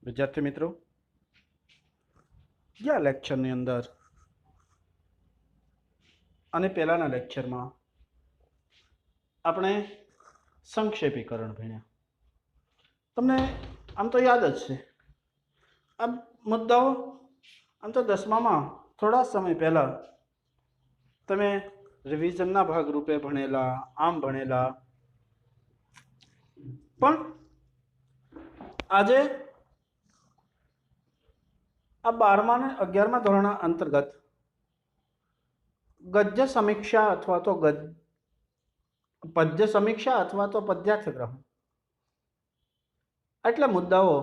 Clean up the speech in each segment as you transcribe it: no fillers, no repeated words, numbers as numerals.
विद्यार्थी मित्रों, या लेक्चरनी अंदर અને પહેલાના લેક્ચરમાં આપણે સંક્ષેપીકરણ ભણ્યા. તમને આમ તો યાદ જ છે આ મુદ્દાઓ. આમ તો 10મામાં થોડા સમય પહેલા તમે રિવિઝનના ભાગરૂપે ભણેલા, આમ ભણેલા, પણ આજે આ 12મા અને 11મા ધોરણ અંતર્ગત ગદ્ય સમીક્ષા અથવા તો પદ્ય સમીક્ષા અથવા તો પદ્યાર્થ ગ્રહણ, આટલા મુદ્દાઓ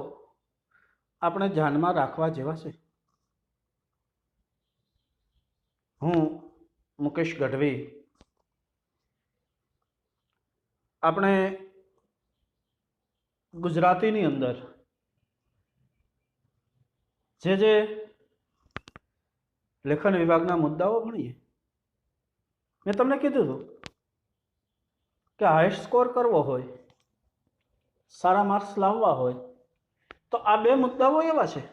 આપણે ધ્યાનમાં રાખવા જેવા છે. હું મુકેશ ગઢવી આપણે ગુજરાતીની અંદર જે લેખન વિભાગના મુદ્દાઓ ભણીએ, મેં તમને કીધું હતું કે હાઈએસ્ટ સ્કોર કરવો હોય, સારા માર્ક્સ લાવવા હોય તો આ બે મુદ્દાઓ એવા છે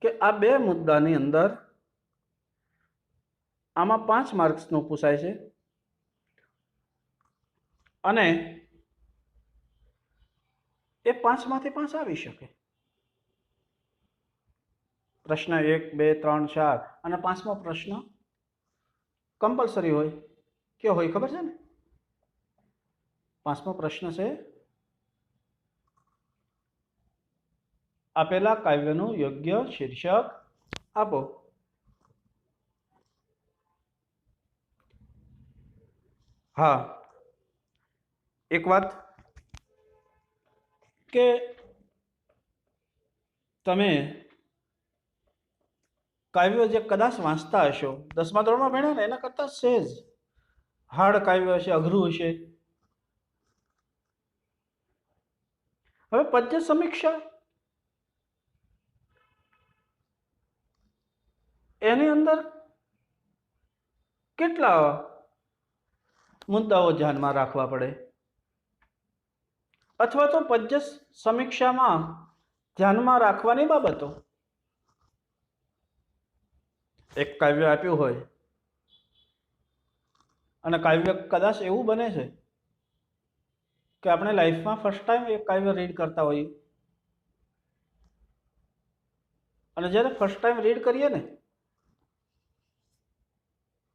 કે આ બે મુદ્દાની અંદર આમાં 5 માર્ક્સનું પૂછાય છે અને એ 5માંથી 5 આવી શકે. પ્રશ્ન 1, 2, 3, 4 અને 5મો પ્રશ્ન કમ્પલસરી હોય. કયો હોય ખબર છે ને? 5મો પ્રશ્ન છે, આપેલા કાવ્યનું યોગ્ય શીર્ષક આપો. હા, એક વાત કે તમે કાવ્યો જે કદાચ વાંચતા હશો, 10મા ધોરણમાં ભણ્યા ને એના કરતાં સહેજ હાર્ડ કાવ્ય હશે, અઘરું હશે. હવે પદ્ય સમીક્ષા, એની અંદર કેટલા મુદ્દાઓ ધ્યાનમાં રાખવા પડે, અથવા તો પદ્ય સમીક્ષામાં ધ્યાનમાં રાખવાની બાબતો. એક કાવ્ય આપ્યું હોય અને કાવ્ય કદાચ એવું બને છે કે આપણે લાઈફમાં ફર્સ્ટ ટાઈમ એક કાવ્ય રીડ કરતા હોઈએ અને જ્યારે ફર્સ્ટ ટાઈમ રીડ કરીએ ને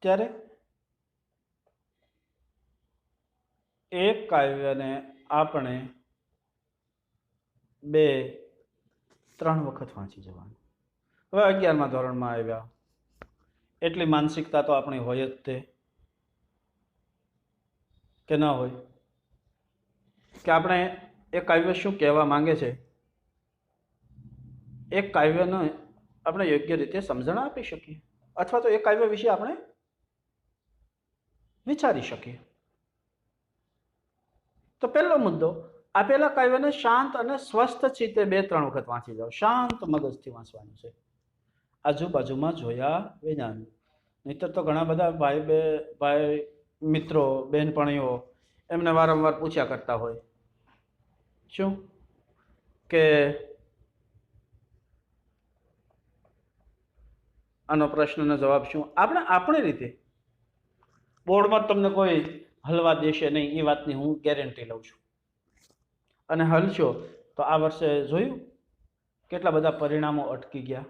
ત્યારે એક કાવ્યને આપણે 2-3 વખત વાંચી જવાનું. હવે 11મા ધોરણમાં આવ્યા, એટલી માનસિકતા તો આપણી હોય જ તે, કે ન હોય? કે આપણે એ કાવ્ય શું કહેવા માંગે છે, એક કાવ્યને આપણે યોગ્ય રીતે સમજણ આપી શકીએ, અથવા તો એ કાવ્ય વિશે આપણે વિચારી શકીએ. તો પહેલો મુદ્દો, આપેલા કાવ્યને શાંત અને સ્વસ્થ ચિત્તે 2-3 વખત વાંચી જાઓ. શાંત મગજથી વાંચવાનું છે, આજુબાજુમાં જોયા વિના. નહીતર તો ઘણા બધા ભાઈ મિત્રો, બહેનપણીઓ એમને વારંવાર પૂછ્યા કરતા હોય, શું કે આનો પ્રશ્નનો જવાબ શું? આપણે આપણી રીતે બોર્ડમાં તમને કોઈ હલવા દેશે નહીં, એ વાતની હું ગેરંટી લઉં છું. અને હલશો તો આ વર્ષે જોયું કેટલા બધા પરિણામો અટકી ગયા.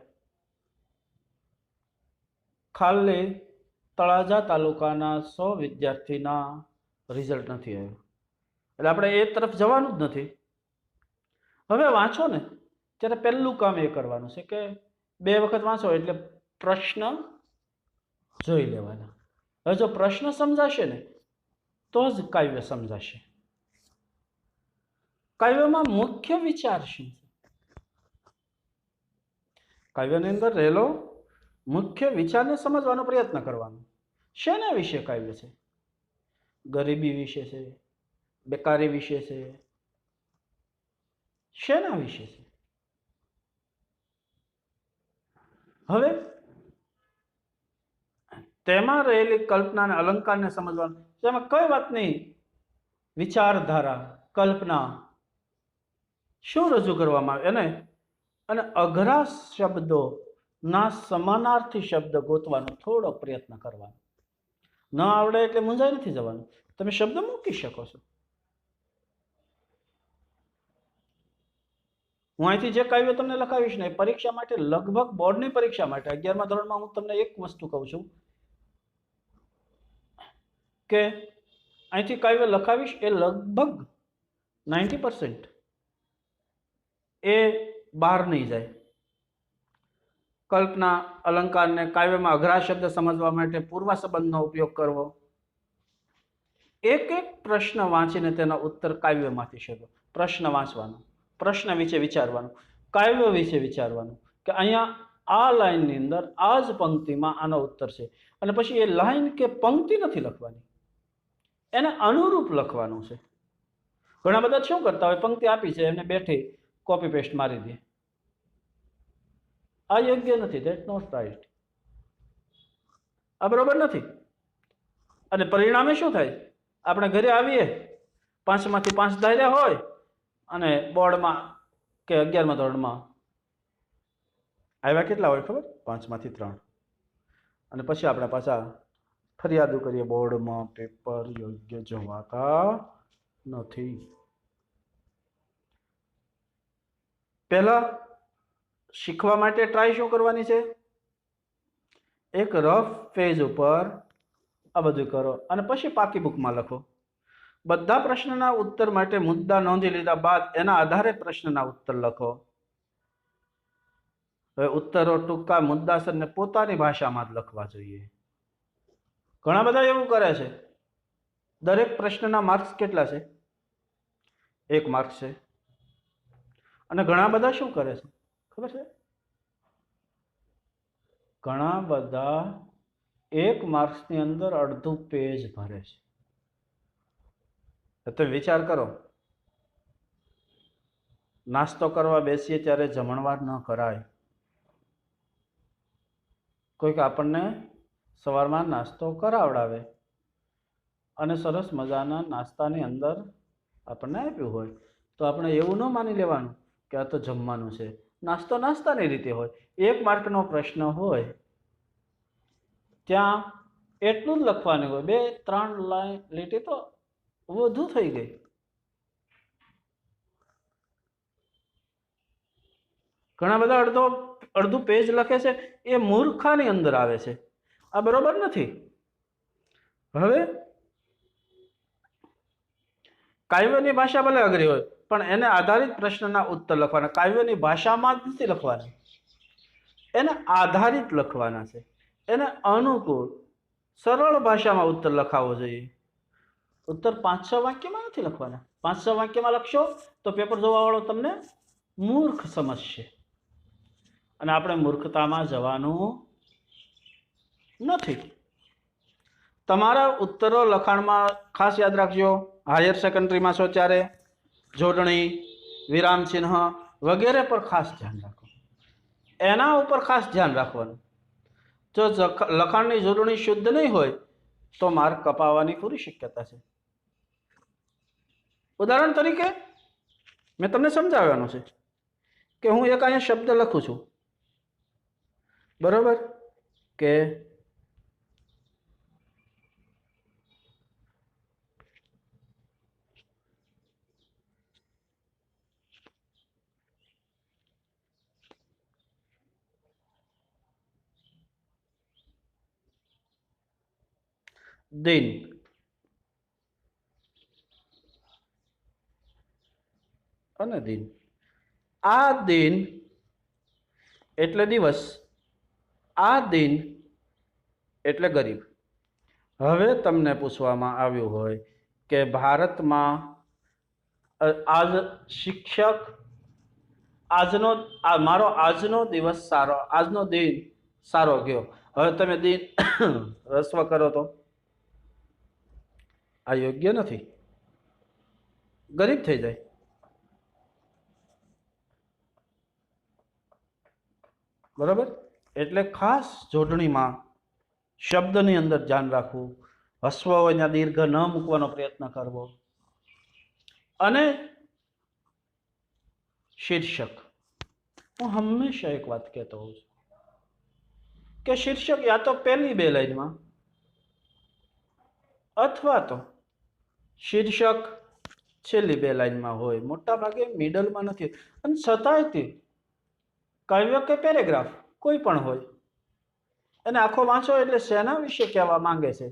ખાલી તળાજા તાલુકાના 100 વિદ્યાર્થીના રિઝલ્ટ નથી આવ્યું. એટલે આપણે એ તરફ જવાનું જ નથી. હવે વાંચો ને ત્યારે પહેલું કામ એ કરવાનું છે કે 2 વખત વાંચો એટલે પ્રશ્ન જોઈ લેવાના. હવે જો પ્રશ્ન સમજાશે ને તો જ કાવ્ય સમજાશે. કાવ્યમાં મુખ્ય વિચાર શું છે? કાવ્યની અંદર રહેલો મુખ્ય વિચારને સમજવાનો પ્રયત્ન કરવાનો. શેના વિશે કાવ્ય છે? ગરીબી વિશે છે, બેકારી વિશે છે, શેના વિશે છે? હવે તેમાં રહેલી કલ્પના અને અલંકારને સમજવાનું. તેમાં કઈ વાતની વિચારધારા, કલ્પના શું રજૂ કરવામાં આવે એને, અને અઘરા શબ્દો ના સમાનાર્થી શબ્દ ગોતવાનો થોડો પ્રયત્ન કરવાનો. ન આવડે એટલે મૂંઝાઈ નથી જવાનું, તમે શબ્દ મૂકી શકો છો. હું અહીંથી જે કાવ્ય તમને લખાવીશ ને પરીક્ષા માટે, લગભગ બોર્ડની પરીક્ષા માટે 11મા ધોરણમાં હું તમને એક વસ્તુ કહું છું કે અહીંથી કાવ્ય લખાવીશ એ લગભગ 90% એ બહાર નહીં જાય. કલ્પના અલંકારને કાવ્યમાં અઘરા શબ્દ સમજવા માટે પૂર્વ સંબંધનો ઉપયોગ કરવો. એક એક પ્રશ્ન વાંચીને તેનો ઉત્તર કાવ્યમાંથી શોધો. પ્રશ્ન વાંચવાનો, પ્રશ્ન વિશે વિચારવાનું, કાવ્ય વિશે વિચારવાનું કે અહીંયા આ લાઈનની અંદર આ જ પંક્તિમાં આનો ઉત્તર છે, અને પછી એ લાઈન કે પંક્તિ નથી લખવાની, એને અનુરૂપ લખવાનું છે. ઘણા બધા શું કરતા હોય, પંક્તિ આપી છે એમને બેઠી કોપી પેસ્ટ મારી દે. આ યોગ્ય નથી, ધેટ નોટ રાઈટ. આ બરોબર નથી. અને પરિણામે શું થાય, આપણે ઘરે આવીએ 5માંથી 5 ધાર્યા હોય અને બોર્ડમાં કે 11મા ધોરણમાં આવ્યા કેટલા હોય ખબર, 5માંથી 3. અને પછી આપણે પાછા ફરિયાદો કરીએ, બોર્ડમાં પેપર યોગ્ય જવાતા નથી. પહેલા શીખવા માટે ટ્રાય શું કરવાની છે, એક રફ પેજ ઉપર આ બધું કરો અને પછી પાકી બુકમાં લખો. બધા પ્રશ્નના ઉત્તર માટે મુદ્દા નોંધી લીધા બાદ એના આધારે પ્રશ્નના ઉત્તર લખો. હવે ઉત્તરો ટૂંકા મુદ્દાસરને પોતાની ભાષામાં જ લખવા જોઈએ. ઘણા બધા એવું કરે છે, દરેક પ્રશ્નના માર્ક્સ કેટલા છે, 1 માર્ક છે. અને ઘણા બધા શું કરે છે ખબર છે, ઘણા બધા 1 માર્ક્સની અંદર અડધું પેજ ભરે છે. તમે વિચાર કરો, નાસ્તો કરવા બેસીએ ત્યારે જમણવાર ન કરાય. કોઈક આપણને સવારમાં નાસ્તો કરાવડાવે અને સરસ મજાના નાસ્તાની અંદર આપણને આપ્યું હોય તો આપણે એવું ન માની લેવાનું કે આ તો જમવાનું છે. નાસ્તો નાસ્તાની રીતે હોય. 1 માર્કનો પ્રશ્ન હોય ત્યાં એટલું જ લખવાનું હોય, 2-3 લીટી તો વધુ થઈ ગઈ. ઘણા બધા અડધું પેજ લખે છે, એ મૂર્ખાની અંદર આવે છે. આ બરોબર નથી. હવે કાવ્યની ભાષા ભલે અઘરી હોય પણ એને આધારિત પ્રશ્નના ઉત્તર લખવાના. કાવ્યની ભાષામાં જ નથી લખવાના, એને આધારિત લખવાના છે. એને અનુકૂળ સરળ ભાષામાં ઉત્તર લખાવવો જોઈએ. ઉત્તર 5-6 વાક્યમાં નથી લખવાના. 5-6 વાક્યમાં લખશો તો પેપર જોવાવાળો તમને મૂર્ખ સમજશે, અને આપણે મૂર્ખતામાં જવાનું નથી. તમારા ઉત્તરો લખાણમાં ખાસ યાદ રાખજો, હાયર સેકન્ડરીમાં છો ત્યારે જોડણી, વિરામ ચિહ્ન વગેરે પર ખાસ ધ્યાન રાખો. એના ઉપર ખાસ ધ્યાન રાખવાનું. જો લખાણની જોડણી શુદ્ધ નહીં હોય તો માર્ક કપાવવાની પૂરી શક્યતા છે. ઉદાહરણ તરીકે મેં તમને સમજાવવાનું છે કે હું એક અહીંયા શબ્દ લખું છું, બરોબર, કે દિન. અને દિન, આ દિન એટલે દિવસ, આ દિન એટલે ગરીબ. હવે તમને પૂછવામાં આવ્યું હોય કે ભારતમાં આજ શિક્ષક મારો આજનો દિવસ સારો, આજનો દિન સારો ગયો. હવે તમે દિન રસ્વ કરો તો આ યોગ્ય નથી, ગરીબ થઈ જાય. બરાબર. એટલે ખાસ જોડણીમાં શબ્દની અંદર ધ્યાન રાખવું, હસ્વ હોય ત્યાં દીર્ઘ ન મૂકવાનો પ્રયત્ન કરવો, અને शीर्षक। હું હંમેશા એક વાત કહેતો હોઉં છું કે શીર્ષક યા તો પહેલી બે લાઈનમાં અથવા તો શીર્ષક છેલ્લી બે લાઈનમાં હોય, મોટા ભાગે મિડલમાં નથી. અને છતાંય તે કાવ્ય કે પેરેગ્રાફ કોઈ પણ હોય, અને આખો વાંચો એટલે શેના વિશે કહેવા માંગે છે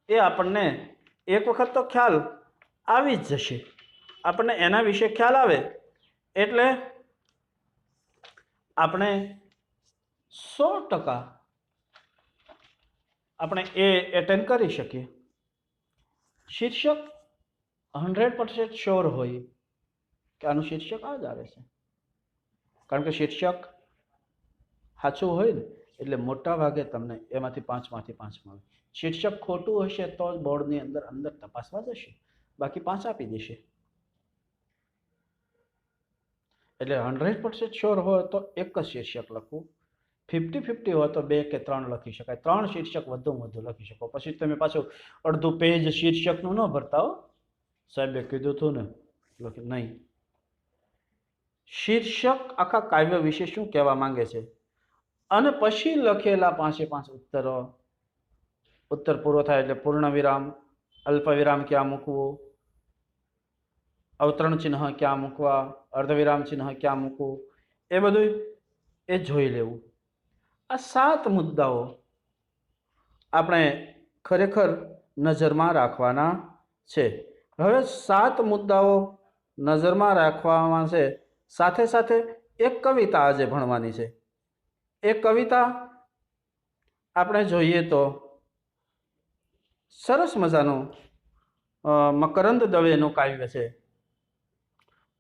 એ આપણને એક વખત તો ખ્યાલ આવી જ જશે. આપણને એના વિશે ખ્યાલ આવે એટલે આપણે 100% આપણે એ એટેન્ડ કરી શકીએ. શીર્ષક 100% શ્યોર હોય કે આનું શીર્ષક આ જ આવે છે, કારણ કે શીર્ષક સાચું હોય ને એટલે મોટા ભાગે તમને એમાંથી 5માંથી 5 મળે. શીર્ષક ખોટું હશે તો જ બોર્ડની અંદર તપાસવા જશે, બાકી 5 આપી દેશે. એટલે 100% શ્યોર હોય તો એક જ શીર્ષક લખવું, 50-50 હોય તો 2 કે 3 લખી શકાય. 3 શીર્ષક વધુમાં વધુ લખી શકો. પછી તમે પાછું અડધું પેજ શીર્ષકનું ન ભરતા હો, સાહેબે કીધું હતું ને લખી નહીં. શીર્ષક આખા કાવ્ય વિશે શું કહેવા માંગે છે, અને પછી લખેલા 5 ઉત્તરો. ઉત્તર પૂરો થાય એટલે પૂર્ણ વિરામ, અલ્પવિરામ ક્યાં મૂકવું, અવતરણ ચિહ્ન ક્યાં મૂકવા, અર્ધવિરામ ચિહ્ન ક્યાં મૂકવું, એ બધું એ જોઈ લેવું. આ 7 મુદ્દાઓ આપણે ખરેખર નજરમાં રાખવાના છે. હવે 7 મુદ્દાઓ નજરમાં રાખવામાં છે, સાથે સાથે એક કવિતા આજે ભણવાની છે. એ કવિતા આપણે જોઈએ તો સરસ મજાનું મકરંદ દવેનું કાવ્ય છે,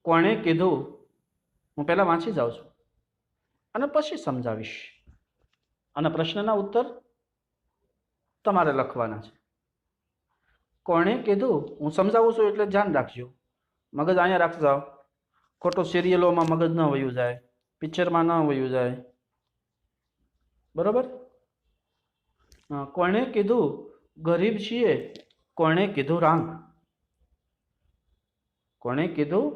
કોણે કીધું. હું પહેલા વાંચી જાઉં છું અને પછી સમજાવીશ, અને પ્રશ્નના ઉત્તર તમારે લખવાના છે. કોણે કીધું હું સમજાવું છું એટલે ધ્યાન રાખજો, મગજ અહીંયા રાખજો. ખોટો સિરિયલોમાં મગજ ન વયું જાય, પિક્ચરમાં ન વયું જાય, બરોબર. કોણે કીધું ગરીબ છીએ, કોણે કીધું રાંગ. કોણે કીધું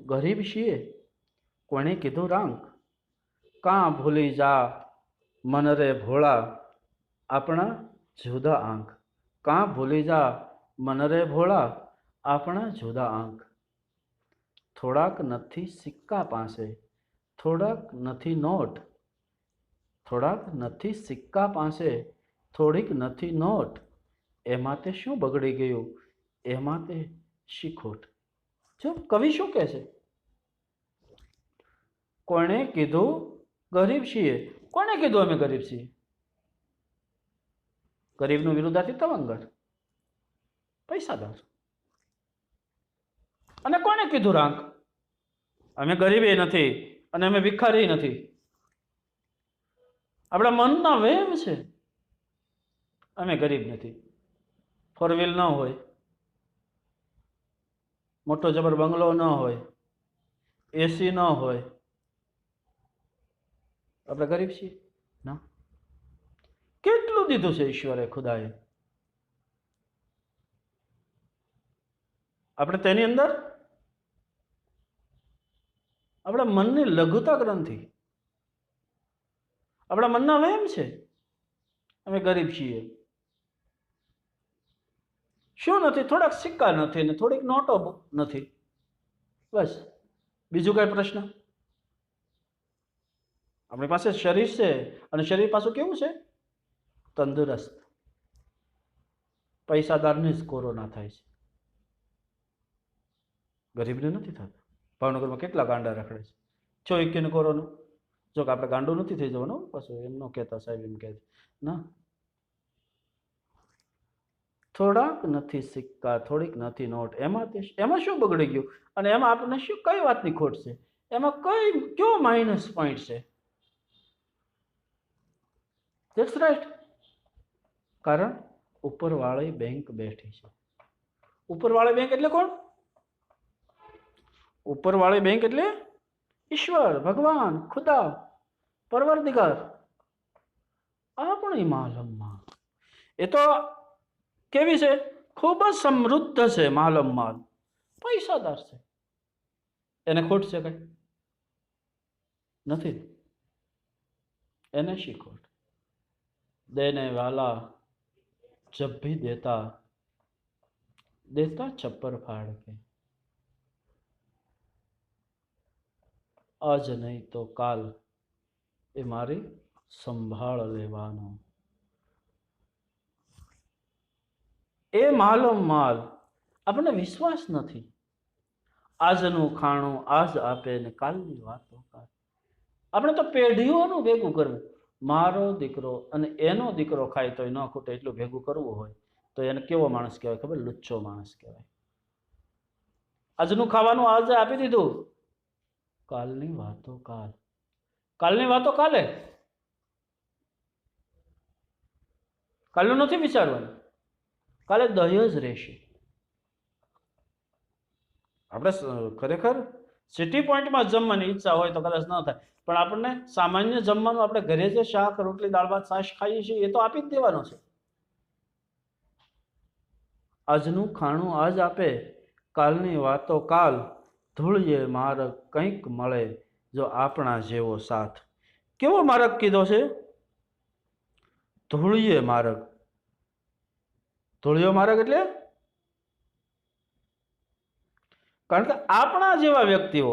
ગરીબ છીએ, કોણે કીધું રાંગ. કાં ભૂલી જા મન રે ભોળા, આપણા જુદા આંખ. કાં ભૂલી જા મન રે ભોળા, આપણા જુદા આંખ. થોડાક નથી સિક્કા પાસે, થોડાક નથી નોટ. થોડાક નથી સિક્કા પાસે, થોડીક નથી નોટ. એમાં તે શું બગડી ગયું, એમાં તે શી ખોટ. જો કવિ શું કહે છે, કોણે કીધું ગરીબ છીએ. કોણે કીધું અમે ગરીબ છીએ? ગરીબનું વિરુદ્ધાર્થી તવંગર, પૈસાદાર. અને કોણે કીધું રાંક? અમે ગરીબ એ નથી અને અમે ભિખારી નથી. આપણા મનના વહેમ છે. અમે ગરીબ નથી. 4 વ્હીલ ન હોય, મોટો જબર બંગલો ન હોય, એસી ન હોય, આપણે ગરીબ છીએ ના? કેટલું દીધું છે ઈશ્વરે, ખુદાએ. આપણે તેની અંદર આપણા મનની લઘુતા ગ્રંથિ, આપણા મનના વહેમ છે. અમે ગરીબ છીએ. શું નથી? થોડાક સિક્કા નથી ને થોડીક નોટો નથી, બસ. બીજું કઈ પ્રશ્ન? આપણી પાસે શરીર છે, અને શરીર પાછું કેવું છે? તંદુરસ્ત. પૈસાદારને જ કોરોના થાય છે, ગરીબને નથી થતું. ભાવનગરમાં કેટલા ગાંડા રખડે છે, 21 કોરોના. જો કે આપણે ગાંડો નથી થઈ જવાનું પાછું, એમ ન કહેતા સાહેબ, એમ કહે ના. થોડાક નથી સિક્કા, થોડીક નથી નોટ. એમાં શું બગડી ગયું, અને એમાં આપણને શું, કઈ વાતની ખોટ છે, એમાં કયો માઇનસ પોઈન્ટ છે? That's right. કારણ ઉપરવાળી બેંક બેઠી છે. ઉપરવાળી બેંક એટલે કોણ? ઉપરવાળી બેંક એટલે ઈશ્વર, ભગવાન, ખુદા, પરવરદિગાર, આપણી માલમમાં. એ તો કેવી છે? ખૂબ જ સમૃદ્ધ છે, માલમ માલ, પૈસાદાર છે. એને ખોટ છે કઈ? નથી, એને શીખવટ. દેને વાલા જબ ભી દેતા દેતા છપ્પર ફાડ કે, આજ નહીં તો કાલ એ મારી સંભાળ લેવાનો. એ માલો માલ. આપણને વિશ્વાસ નથી. આજનું ખાણું આજ આપે ને કાલની વાતો કાલ. આપણે તો પેઢીઓનું ભેગું કરવું. મારો દીકરો અને એનો દીકરો ખાય તો ન ખૂટે એટલું ભેગું કરવું હોય તો એને કેવો માણસ કહેવાય ખબર? લુચ્ચો માણસ કહેવાય. આજનું ખાવાનું આજે આપી દીધું, કાલની વાતો કાલ. કાલની વાતો કાલે. કાલનું નથી વિચારવાનું, કાલે દહ્ય જ રહેશે. આપણે ખરેખર સિટી પોઈન્ટમાં જમવાની ઈચ્છા હોય તો કદાચ ન થાય, પણ આપણને સામાન્ય જમવાનું આપણે ઘરે જે શાક રોટલી દાળ ભાત છાશ ખાઈએ છીએ એ તો આપી જ દેવાનો છે. આજનું ખાણું આજ આપે, કાલની વાતો કાલ. ધૂળીએ માર્ગ કંઈક મળે જો આપણા જેવો સાથ. કેવો માર્ગ કીધો છે? ધૂળીએ માર્ગ. ધૂળિયો માર્ગ એટલે કારણ કે આપણા જેવા વ્યક્તિઓ.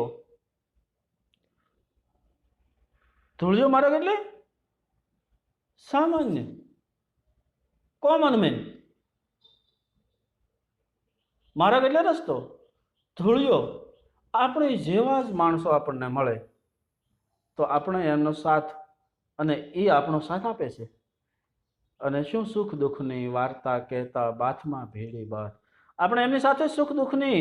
ધૂળિયો માર્ગ એટલે સામાન્ય, કોમન મેન. માર્ગ એટલે રસ્તો. ધૂળિયો આપણી જેવા જ માણસો આપણને મળે તો આપણે એમનો સાથ, અને એ આપણો સાથ આપે છે. અને શું સુખ દુઃખની વાર્તા કહેતા બાથમાં ભેળી બાથ. આપણે એમની સાથે સુખ દુઃખની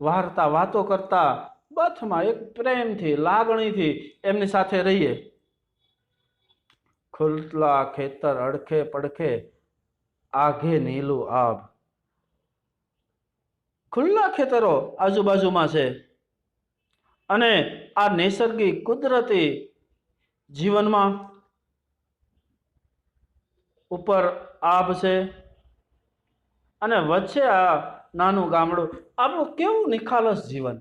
વાર્તા વાતો કરતા બાથમાં એક પ્રેમથી લાગણીથી એમની સાથે રહીએ. ખુલ્લા ખેતર અડખે પડખે આઘે નીલું આભ. ખુલ્લા ખેતરો આજુબાજુમાં છે અને આ નૈસર્ગિક કુદરતી જીવનમાં ઉપર આભ છે અને વચ્ચે આ નાનું ગામડું. આપણું કેવું નિખાલસ જીવન.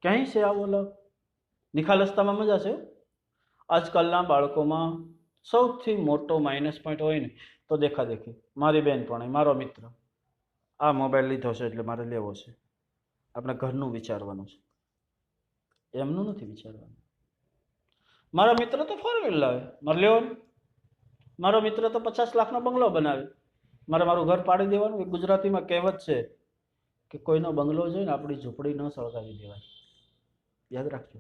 ક્યાંય છે આવો લવ? નિખાલસતામાં મજા છે. આજકાલના બાળકોમાં સૌથી મોટો માઇનસ પોઈન્ટ હોય ને તો દેખાદેખી. મારી બેન પણ, મારો મિત્ર, આ મોબાઈલ લીધો છે એટલે મારે લેવો છે. આપણે ઘરનું વિચારવાનું છે, એમનું નથી વિચારવાનું. મારો મિત્ર તો 4 વ્હીલ લાવે, મારે લેવાનું. મારો મિત્ર તો 50 લાખનો બંગલો બનાવે, મારે મારું ઘર પાડી દેવાનું. એક ગુજરાતીમાં કહેવત છે કે કોઈનો બંગલો જોઈને આપણી ઝૂંપડી ન સળગાવી દેવાય. યાદ રાખજો.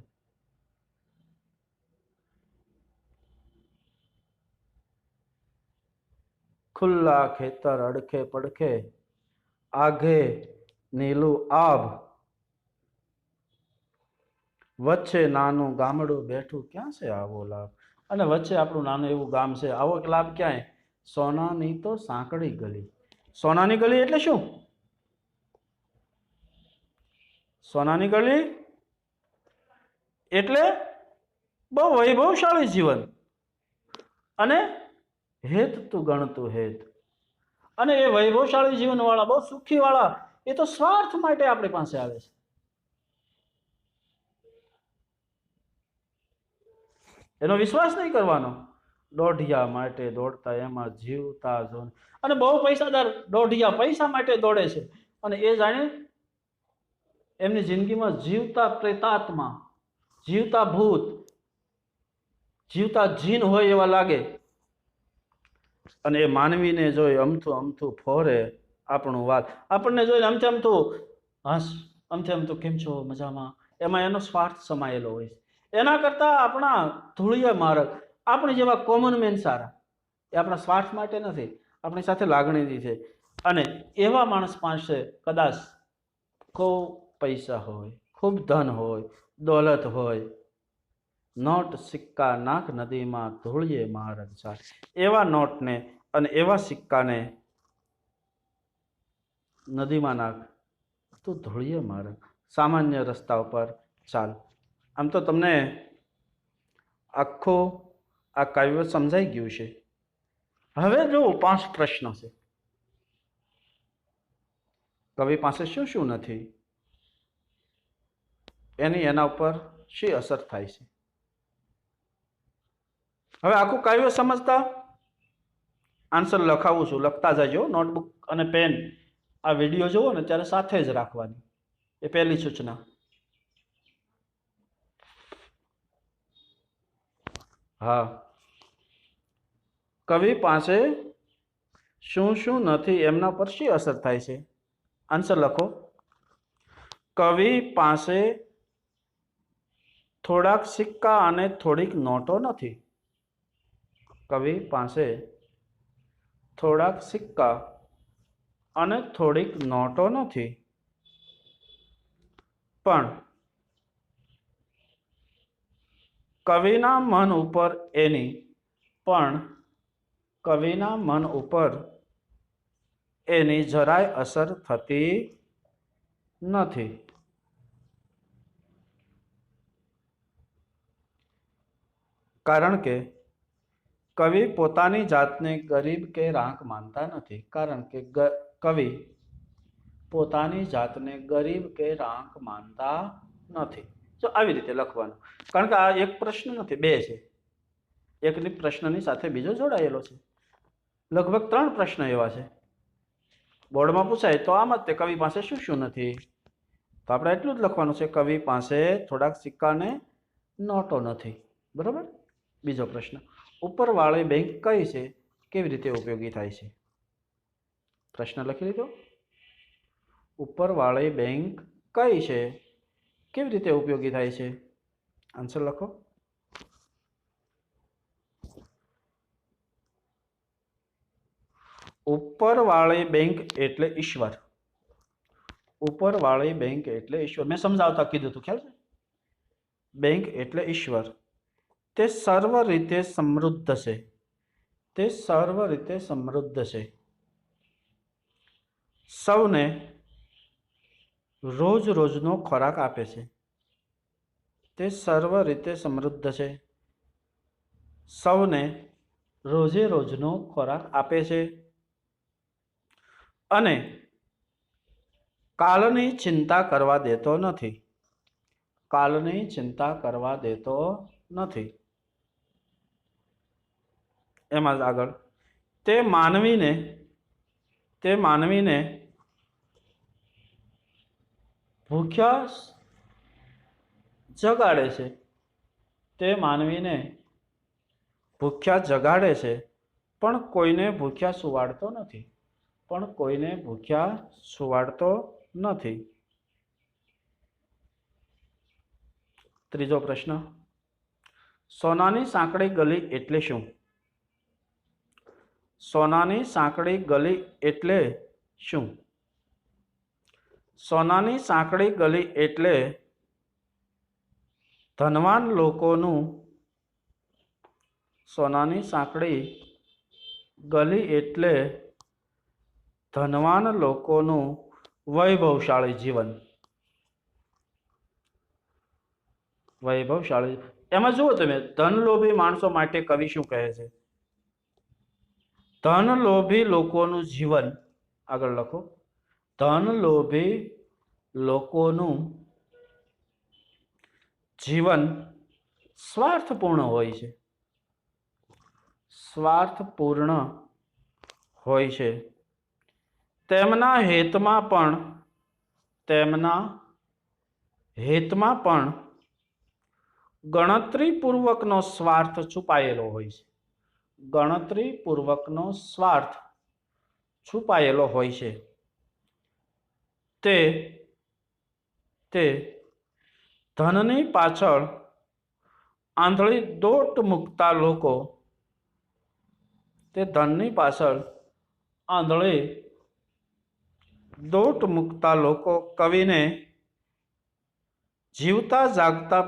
ખુલ્લા ખેતર અડખે પડખે આઘે નીલું આભ. વચ્ચે નાનું ગામડું બેઠું, ક્યાં છે આવો લાભ? અને વચ્ચે આપણું નાનું એવું ગામ છે. આવો એક લાભ ક્યાંય? સોનાની તો સાંકડી ગલી. સોનાની ગલી એટલે શું? સોનાની ગલી એટલે બહુ વૈભવશાળી જીવન અને હેત તું ગણતું હેત. અને એ વૈભવશાળી જીવન વાળા, બહુ સુખી વાળા, એ તો સ્વાર્થ માટે આપણી પાસે આવે છે. એનો વિશ્વાસ નહીં કરવાનો. દોઢિયા માટે દોડતા એમાં જીવતા જો. અને બહુ પૈસાદાર દોઢિયા પૈસા માટે દોડે છે અને એ જાણે એમની જિંદગીમાં જીવતા પ્રેતાત્મા, જીવતા ભૂત, જીવતા જીન હોય એવા લાગે. અને એ માનવીને જોઈ અમથું અમથું ફોરે આપણું વાત. આપણને જોઈને અમથે અમથું હસ, અમથે અમથું કેમ છો, મજામાં. એમાં એનો સ્વાર્થ સમાયેલો હોય છે. એના કરતાં આપણા ધૂળિયા માર્ગ, આપણી જેવા કોમન મેન સારા. એ આપણા સ્વાર્થ માટે નથી, આપણી સાથે લાગણીથી છે. અને એવા માણસ પાસે કદાચ ખૂબ પૈસા હોય, ખૂબ ધન હોય, દોલત હોય, નોટ સિક્કા નાખ નદીમાં ધૂળીએ માર્ગ ચાલ. એવા નોટને અને એવા સિક્કાને નદીમાં નાખ, તું ધૂળીએ માર્ગ, સામાન્ય રસ્તા ઉપર ચાલ. આમ તો તમને આખો આ કાવ્ય સમજાઈ ગયું છે. હવે જો 5 પ્રશ્ન છે. કવિ પાસે શું શું નથી? એની એના ઉપર શી અસર થાય છે? હવે આખું કાવ્ય સમજતા આન્સર લખાવું છું, લખતા જજો. નોટબુક અને પેન આ વિડીયો જોવો ને ત્યારે સાથે જ રાખવાની, એ પહેલી સૂચના. હા, કવિ પાસે શું શું નથી એમના પર શી અસર થાય છે? આન્સર લખો. કવિ પાસે થોડાક સિક્કા અને થોડીક નોટો નથી. કવિ પાસે થોડાક સિક્કા અને થોડીક નોટો નથી, પણ કવિના મન ઉપર એની જરાય અસર થતી નથી. કારણ કે કવિ પોતાની જાતને ગરીબ કે રાંક માનતા નથી. કારણ કે કવિ પોતાની જાતને ગરીબ કે રાંક માનતા નથી. જો આવી રીતે લખવાનું, કારણ કે આ એક પ્રશ્ન નથી, બે છે. એકની પ્રશ્નની સાથે બીજો જોડાયેલો છે. લગભગ 3 પ્રશ્ન એવા છે. બોર્ડમાં પૂછાય તો આમ જ તે કવિ પાસે શું શું નથી, તો આપણે એટલું જ લખવાનું છે, કવિ પાસે થોડાક સિક્કા ને નોટો નથી. બરાબર. બીજો પ્રશ્ન, ઉપરવાળી બેંક કઈ છે, કેવી રીતે ઉપયોગી થાય છે? પ્રશ્ન લખી લીધો. ઉપરવાળી બેંક કઈ છે, કેવી રીતે ઉપયોગી થાય છે? આન્સર લખો. ઉપરવાળી બેંક એટલે ઈશ્વર. ઉપરવાળી બેંક એટલે ઈશ્વર. મેં સમજાવતા કીધું હતું, ખ્યાલ છે? બેંક એટલે ઈશ્વર. તે સર્વ રીતે સમૃદ્ધ છે. તે સર્વ રીતે સમૃદ્ધ છે. સૌને રોજ રોજનો ખોરાક આપે છે. તે સર્વ રીતે સમૃદ્ધ છે. સૌને રોજે રોજનો ખોરાક આપે છે અને કાલની ચિંતા કરવા દેતો નથી. કાલની ચિંતા કરવા દેતો નથી. એમાં જ આગળ, તે માનવીને ભૂખ્યા જગાડે છે. તે માનવીને ભૂખ્યા જગાડે છે, પણ કોઈને ભૂખ્યા સુવાડતો નથી. પણ કોઈને ભૂખ્યા સુવાડતો નથી. ત્રીજો પ્રશ્ન, સોનાની સાંકડી ગલી એટલે શું? સોનાની સાંકડી ગલી એટલે શું? સોનાની સાંકડી ગલી એટલે ધનવાન લોકોનું સોનાની સાંકડી ગલી એટલે ધનવાન લોકોનું વૈભવશાળી જીવન. વૈભવશાળી. એમાં જુઓ તમે, ધનલોભી માણસો માટે કવિ શું કહે છે? ધનલોભી લોકોનું જીવન, આગળ લખો, ધનલોભી લોકોનું જીવન સ્વાર્થપૂર્ણ હોય છે. સ્વાર્થપૂર્ણ હોય છે. તેમના હિતમાં પણ ગણતરીપૂર્વકનો સ્વાર્થ છુપાયેલો હોય છે. ગણતરીપૂર્વકનો સ્વાર્થ છુપાયેલો હોય છે. તે ધનની પાછળ આંધળી દોટ મૂકતા લોકો, તે ધનની પાછળ આંધળી દોટ મૂકતા લોકો કવિને જીવતા જાગતા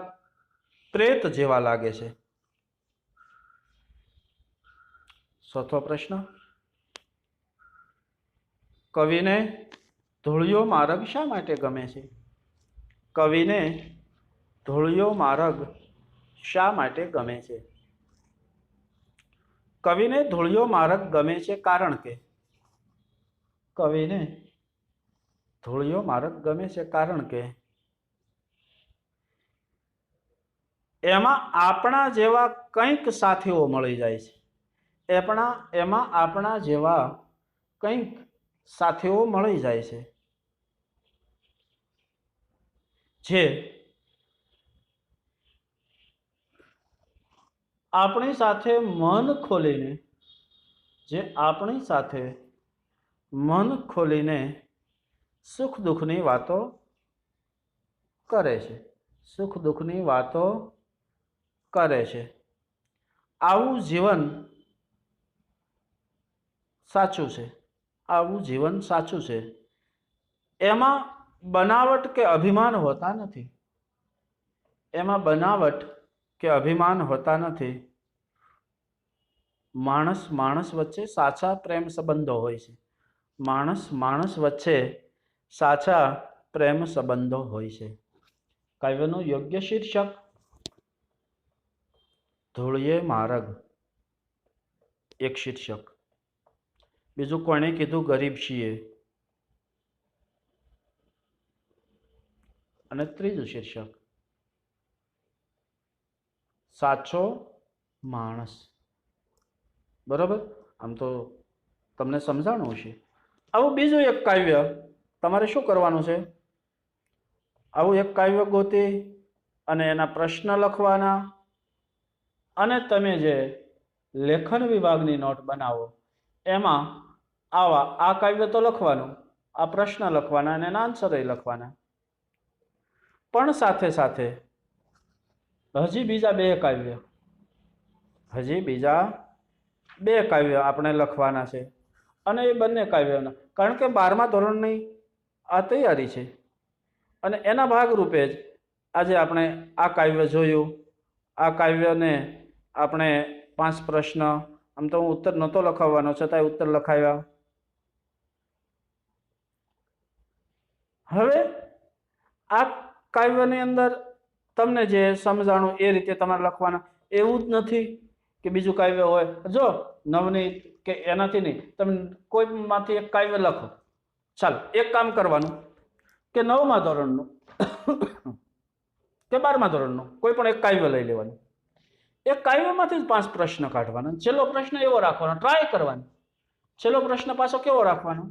પ્રેત જેવા લાગે છે. ચોથો પ્રશ્ન, કવિને ધૂળિયો માર્ગ શા માટે ગમે છે? કવિને ધૂળિયો માર્ગ શા માટે ગમે છે? કવિને ધૂળિયો માર્ગ ગમે છે કારણ કે કવિને ધૂળિયો માર્ગ ગમે છે કારણ કે એમાં આપણા જેવા કંઈક સાથીઓ મળી જાય છે. એમાં આપણા જેવા કંઈક સાથીઓ મળી જાય છે જે આપણી સાથે મન ખોલીને સુખ દુઃખની વાતો કરે છે. આવું જીવન સાચું છે. એમાં બનાવટ કે અભિમાન હોતા નથી. માણસ વચ્ચે સાચા પ્રેમ સંબંધો હોય છે. માણસ વચ્ચે સાચા પ્રેમ સંબંધો હોય છે. કાવ્યનું યોગ્ય શીર્ષક ધૂળિયે માર્ગ, એક શીર્ષક. બીજું કોણે કીધું ગરીબ છીએ, અને ત્રીજું શીર્ષક સાચો માણસ. બરોબર, આમ તો તમને સમજાણું છે. આવું બીજું એક કાવ્ય તમારે શું કરવાનું છે? આવું એક કાવ્ય ગોતી અને એના પ્રશ્ન લખવાના, અને તમે જે લેખન વિભાગની નોટ બનાવો એમાં આ કાવ્ય તો લખવાનું, આ પ્રશ્ન લખવાના અને એના આન્સર લખવાના. પણ સાથે સાથે હજી બીજા બે કાવ્ય આપણે લખવાના છે. અને એ બંને કાવ્યોના, કારણ કે 12મા ધોરણની આ તૈયારી છે અને એના ભાગરૂપે જ આજે આપણે આ કાવ્ય જોયું. આ કાવ્યને આપણે 5 પ્રશ્ન, આમ તો હું ઉત્તર નહોતો લખાવવાનો, છતાંય ઉત્તર લખાવ્યા. હવે આ કાવ્યની અંદર તમને જે સમજાણું એ રીતે તમારે લખવાના. એવું જ નથી કે બીજું કાવ્ય હોય, જો નવનીત કે એનાથી નહીં, તમે કોઈમાંથી એક કાવ્ય લખો. ચાલો, એક કામ કરવાનું કે 9મા ધોરણનું કે 12મા ધોરણનું કોઈ પણ એક કાવ્ય લઈ લેવાનું. એક કાવ્યમાંથી જ 5 પ્રશ્ન કાઢવાના. છેલ્લો પ્રશ્ન એવો રાખવાનો, ટ્રાય કરવાનો. છેલ્લો પ્રશ્ન પાછો કેવો રાખવાનો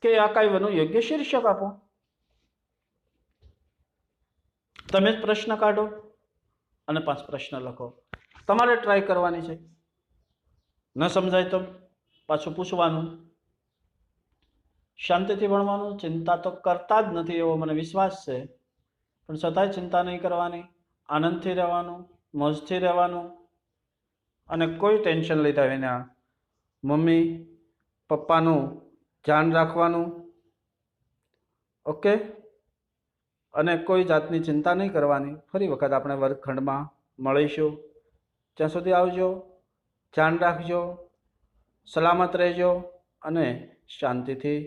કે આ કાવ્યનું યોગ્ય શીર્ષક આપો. તમે જ પ્રશ્ન કાઢો અને 5 પ્રશ્ન લખો. તમારે ટ્રાય કરવાની છે. ન સમજાય તો પાછું પૂછવાનું. શાંતિથી ભણવાનું, ચિંતા તો કરતા જ નથી એવો મને વિશ્વાસ છે, પણ છતાંય ચિંતા નહીં કરવાની. આનંદથી રહેવાનું, મોજથી રહેવાનું, અને કોઈ ટેન્શન લીધા વિના મમ્મી પપ્પાનું ધ્યાન રાખવાનું. ઓકે, અને કોઈ જાતની ચિંતા નહીં કરવાની. ફરી વખત આપણે વર્ગખંડમાં મળીશું. ત્યાં સુધી આવજો, ધ્યાન રાખજો, સલામત રહેજો અને શાંતિથી